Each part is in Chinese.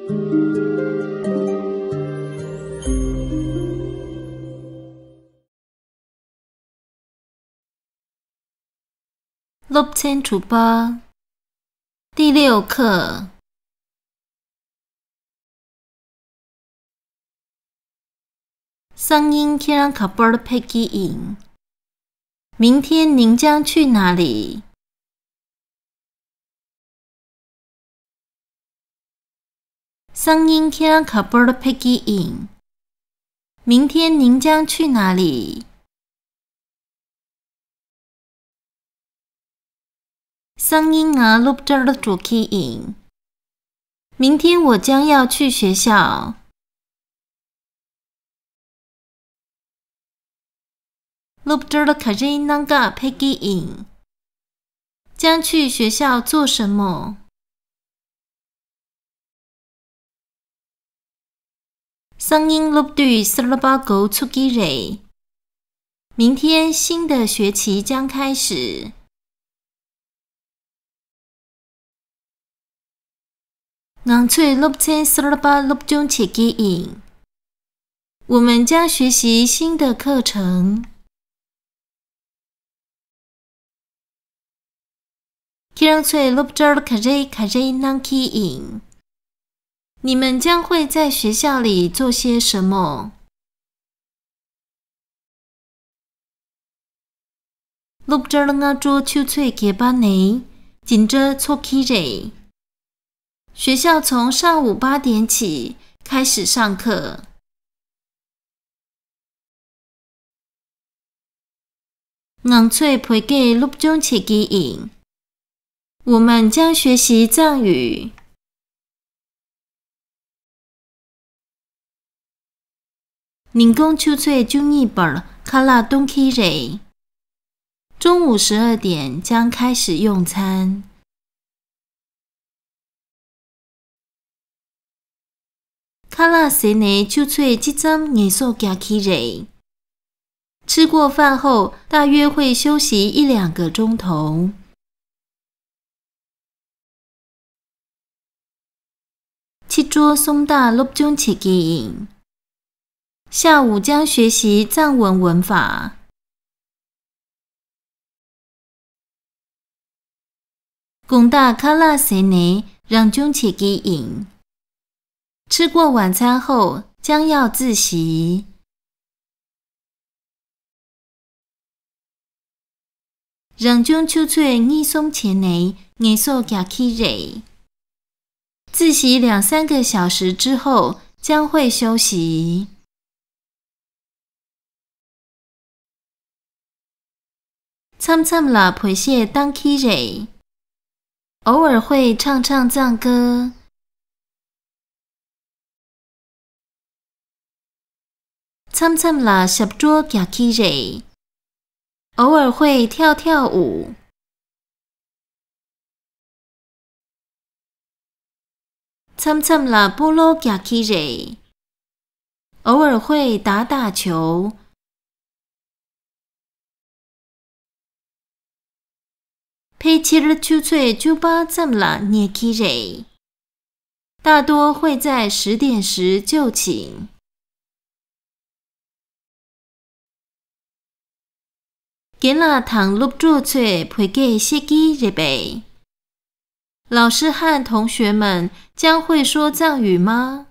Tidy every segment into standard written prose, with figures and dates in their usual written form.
6,8第6课。Sangin kirang kabar pekiin。明天您将去哪里？ Sangin kirang kabar pekiin。明天您将去哪里？Sangin nga lupjar tukiin。明天我将要去学校。lupjar kajay nanga pekiin。将去学校做什么？Sangin lupdui serba go tukiray。明天新的学期将开始。Ngangcui lupchen serba lupjung chekiin。我们将学习新的课程。Kirangcui lupjar kajay nangkiin。你们将会在学校里做些什么？Lupjar ngaju chucui kebanay jinzhe chokiray。学校从上午8点起开始上课。Ngangcui pege lupjung chekiin。我们将学习藏语。Ningong chucui juniper kala dongkiray。中午12点将开始用餐。Kala sene chucui jizam ngeso gyakiray。吃过饭后大约会休息1-2个钟头。Chidro somda lupjung chekiin。下午将学习藏文文法。Gongda kala sene rangjung chekiin。吃过晚餐后将要自习。Rangjung chucui ngisom chenay ngeso gyakiray。自习2-3个小时之后将会休息。Chamchamla poise dangkiray。偶尔会唱唱藏歌。Chamchamla shabdro gyakiray。偶尔会跳跳舞。Chamchamla polo gyakiray。偶尔会打打球。Pechir chucui juba zamla niekiray。大多会在10点时就寝。Gela tang lupdru cui pege sheki rebay。老师和同学们将会说藏语吗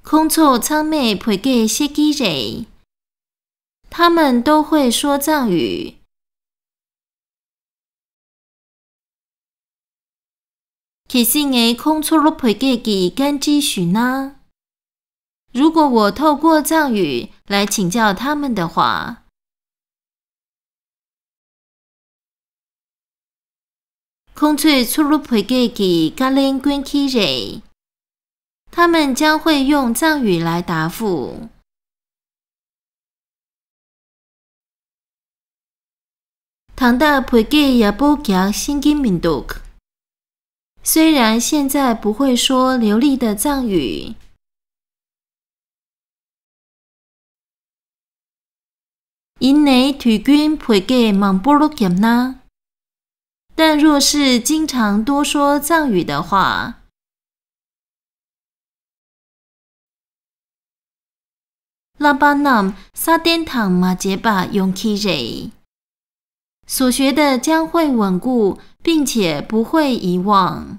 ？Kongco changmei pege shekiray。他们都会说藏语。Kisingay kongcolo pege gi ganji shuna。如果我透过藏语来请教他们的话。Kongcui chulu pege gi galen gwenkiray。他们将会用藏语来答复。Tangda pege yabo gyak singin mindok。虽然现在不会说流利的藏语。Innay tugun pege mambolok yamna。但但若是经常多说藏语的话，拉巴南沙甸堂马杰巴永基瑞，所学的将会稳固，并且不会遗忘。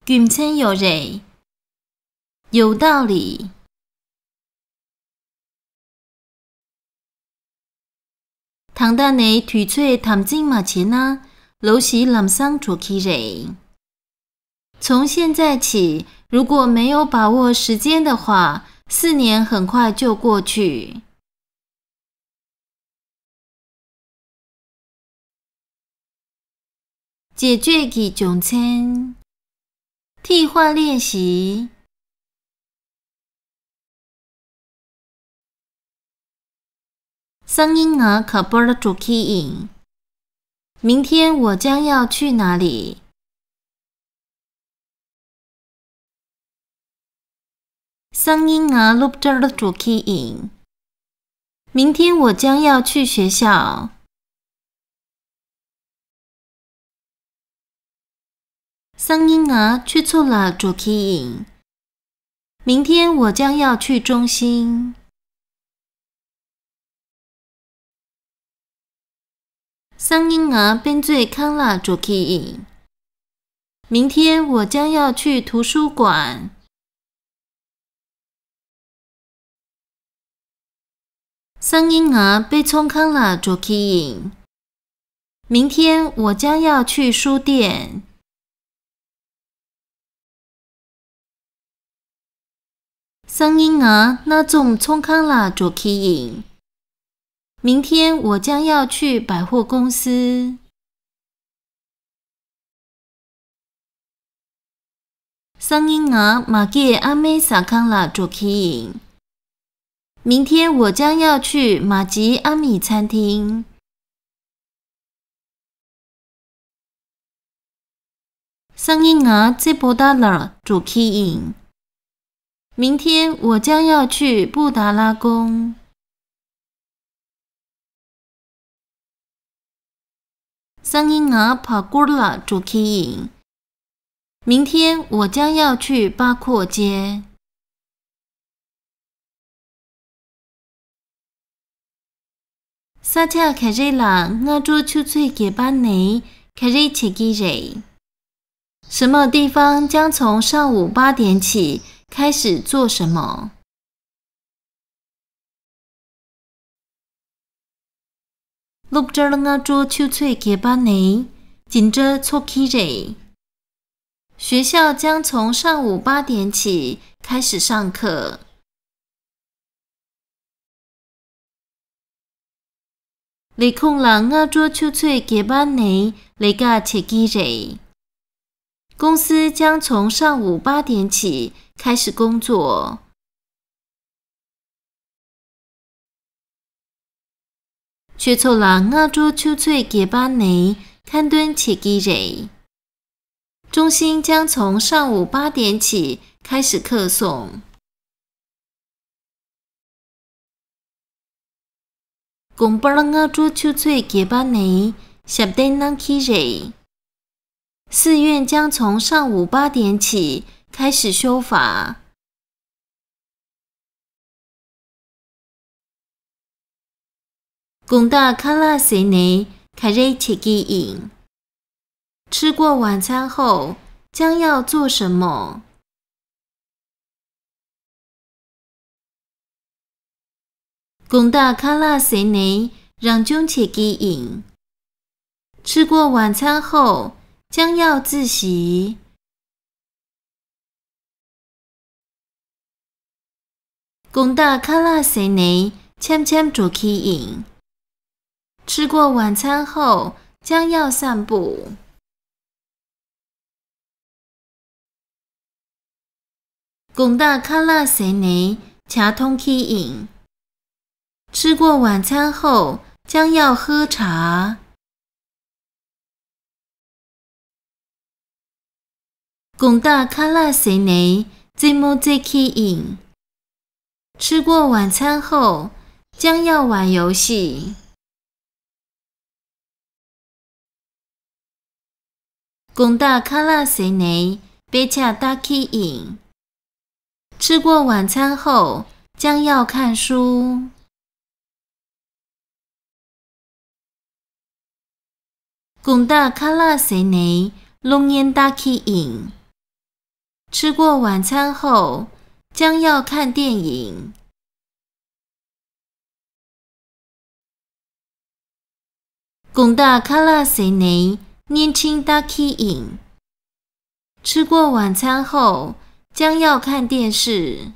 괜찮요 래，有道理。唐大内推出谈经马前呐，楼是南桑做起래。从现在起，如果没有把握时间的话，4年很快就过去。解决기종책替换练习。桑英啊卡波拉主 key in。明天我将要去哪里？桑英啊录这的主 key in。明天我将要去学校。桑英啊去错了主 key in。明天我将要去中心。桑英啊变最康了主 key in。明天我将要去图书馆。桑英啊被冲康了主 key in。明天我将要去书店。桑英啊那种冲康了主 key in。明天我将要去百货公司。桑英啊马给阿妹萨康了主 key in。明天我将要去马吉阿米餐厅。桑英啊这波达了主 key in。明天我将要去布达拉宫。桑英啊跑过了主 key in。明天我将要去八廓街。沙恰开始啦，我做出最给班内开始切记人。什么地方将从上午8点起开始做什么？录这我做出最给班内，紧着错起人。学校将从上午8点起开始上课。你空人我做出最给班内来个切记人。公司将从上午8点起开始工作。学错人我做出最给班内看蹲切记人。中心将从上午8点起开始课诵。公布了我做出最给班内10点能起人。寺院将从上午8点起开始修法。公大卡拉塞内开始切记in。吃过晚餐后将要做什么？公大卡拉塞内让中切记in。吃过晚餐后将要自习。公大卡拉塞内签签做起in。吃过晚餐后将要散步。公大卡拉塞内恰通起in。吃过晚餐后将要喝茶。公大卡拉塞内这么这起in。吃过晚餐后将要玩游戏。公大卡拉塞内贝恰达基影。吃过晚餐后，将要看书。公大卡拉塞内龙烟达基影。吃过晚餐后，将要看电影。公大卡拉塞内年轻达基影。吃过晚餐后，将要看电视。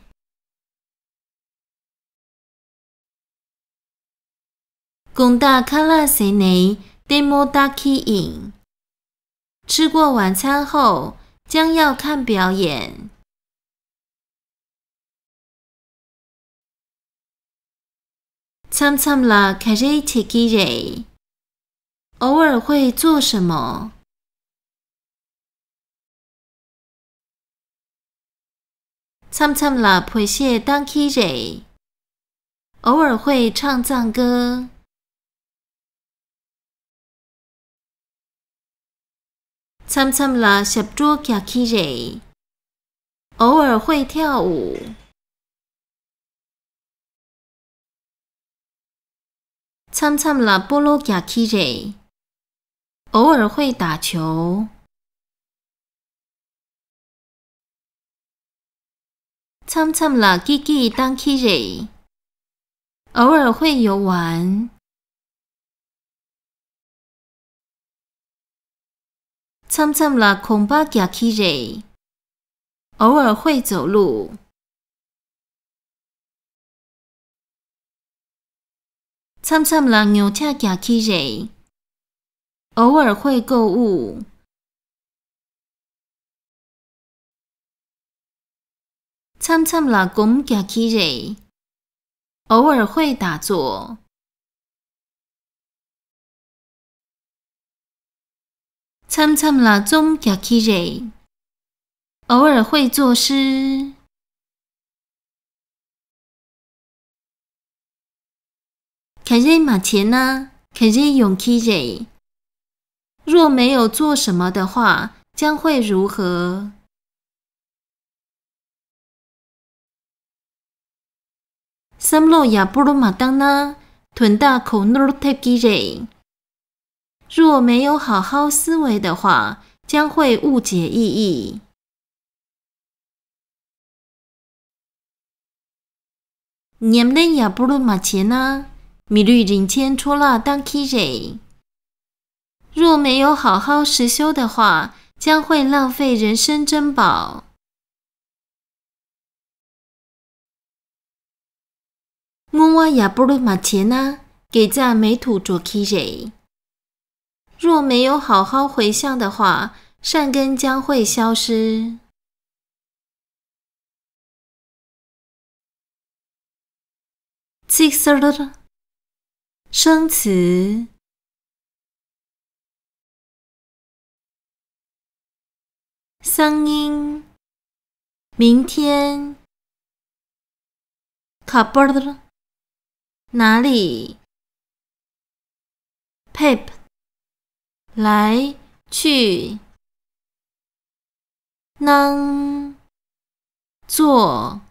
公大卡拉塞内demo达基影。吃过晚餐后，将要看表演。参参啦开始切基人。偶尔会做什么？参参啦陪谢当基人。偶尔会唱赞歌。参参啦合作加基人。偶尔会跳舞。参参啦波罗加基人。偶尔会打球。参参啦基基当基人。偶尔会游玩。参参啦空巴加基人。偶尔会走路。参参啦牛车加基人。偶尔会购物。参参啦公加基人。偶尔会打坐。参参啦中加基人。偶尔会作诗。开始马前呢？开始勇气人。若没有做什么的话，将会如何？三洛亚布鲁马当呢？屯大口诺特基人。若没有好好思维的话，将会误解意义。念嘞亚布鲁马前呢？米律人前戳啦当基人。若没有好好实修的话，将会浪费人生珍宝。我也不如马前啊，给在美土做基人。若没有好好回向的话，善根将会消失。生词。桑音。明天。kabar。哪里 ？pep。来去。能。做。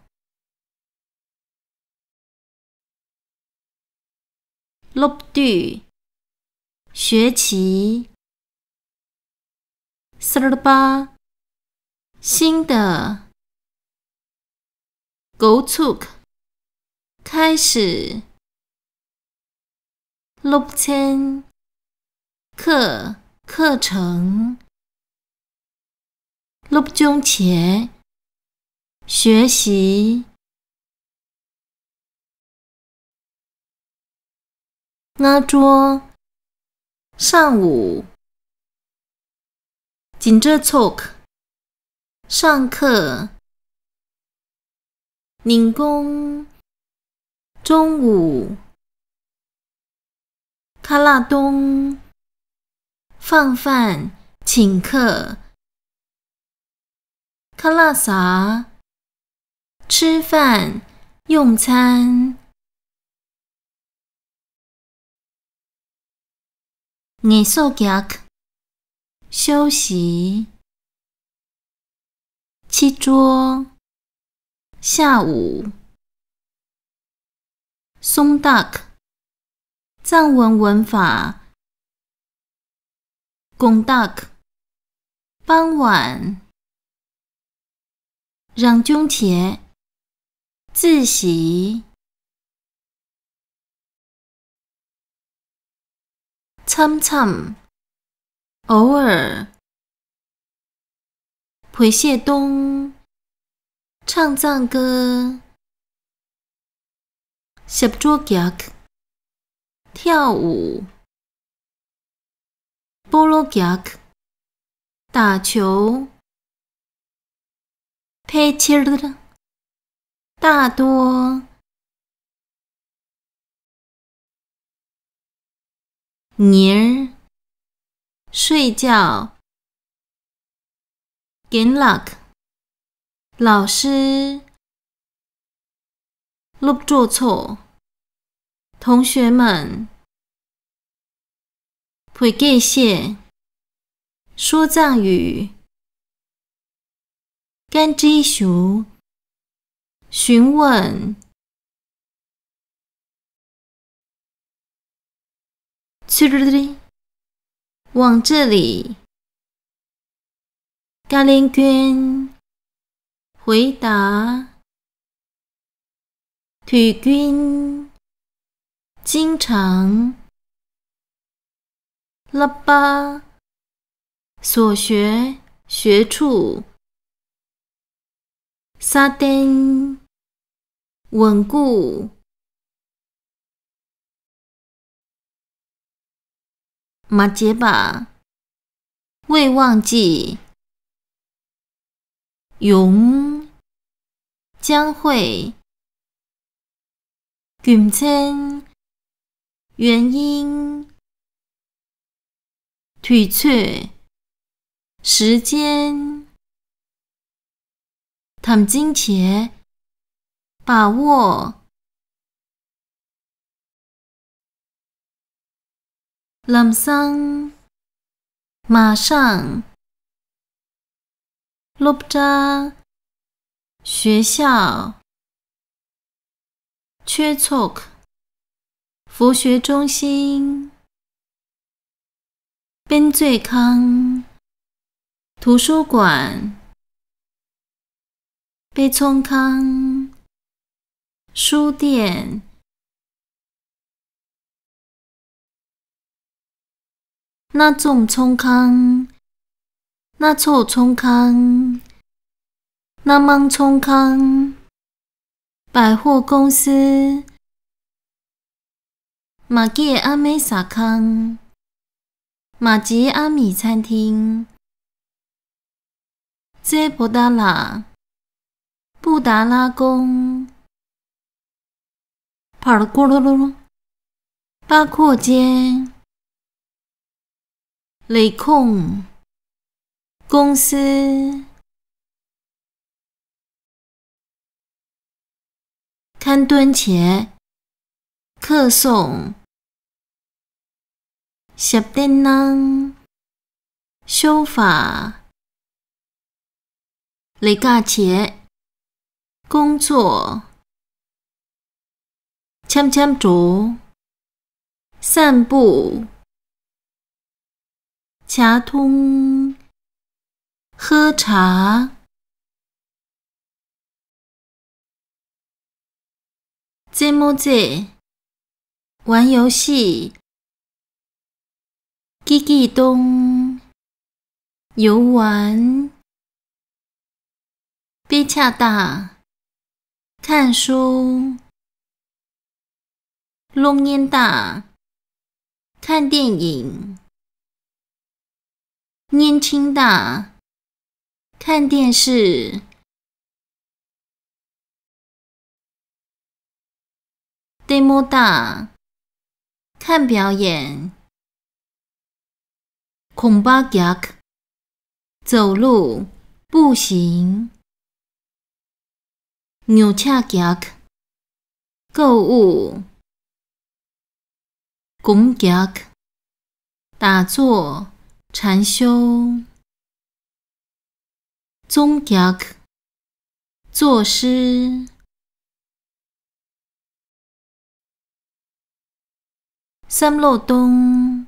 lobdu。学期。serba。新的。gotuk。开始。lobchen。课程。lobjong前。学习。阿桌。上午。紧着 talk。上课。拧工。中午。卡拉东。放饭。请客。卡拉萨。吃饭。用餐。艺术家。休息。七桌，下午。松达克，藏文文法。贡达克，傍晚。让中茄，自习。参参，偶尔。陪谢东，唱藏歌。十桌脚，跳舞。波罗脚，打球。佩切尔，大多。妮儿，睡觉。Good luck， 老师。录做错，同学们。陪介谢，说藏语。干支书，询问。去这里，往这里。咖喱娟，回答。体君，经常。拉巴，所学，学处。沙丁，稳固。马杰巴，未忘记。永，将会。卷称，原因。腿脆，时间。谈金钱，把握。lâm桑，马上。lớp tra，学校。缺错，佛学中心。边最康，图书馆。贝聪康，书店。那种聪康，那错聪康，那芒聪康。百货公司。马吉阿美萨康，马吉阿米餐厅。这布达拉，布达拉宫。帕尔咕噜噜噜，八廓街。雷控，公司。看蹲前，客送。十电năng，修法。雷嘎切，工作。참참竹，散步。茶通，喝茶。这么这，玩游戏。记记东，游玩。别恰大，看书。龙烟大，看电影。年轻大，看电视。demo 大，看表演。孔巴脚，走路，步行。牛恰脚，购物。公脚，打坐，禅修。宗脚作诗。三漏洞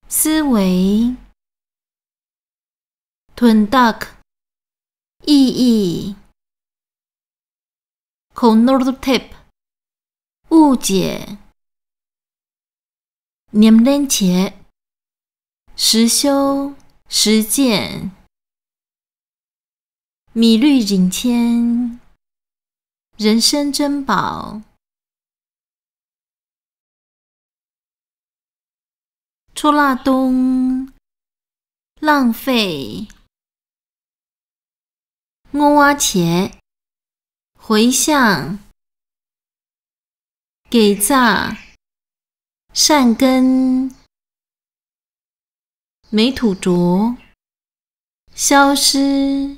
思维。吞达意义。Konotip 误解。念练切实修实践。米律人谦人生珍宝。戳拉东浪费。我挖切回向。给炸善根。没土着消失。